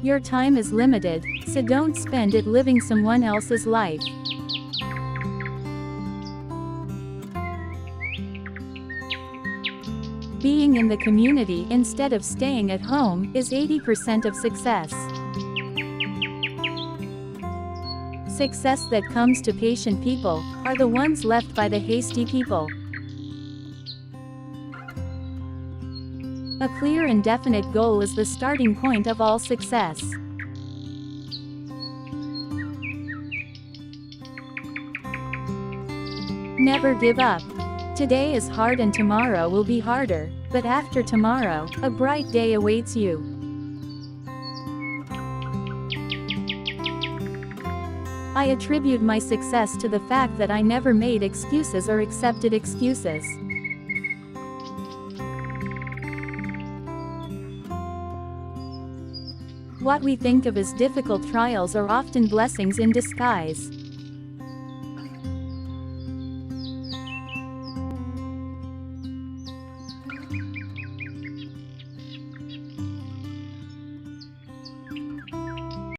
Your time is limited, so don't spend it living someone else's life. Being in the community instead of staying at home is 80% of success. Success that comes to patient people are the ones left by the hasty people. A clear and definite goal is the starting point of all success. Never give up. Today is hard and tomorrow will be harder, but after tomorrow, a bright day awaits you. I attribute my success to the fact that I never made excuses or accepted excuses. What we think of as difficult trials are often blessings in disguise.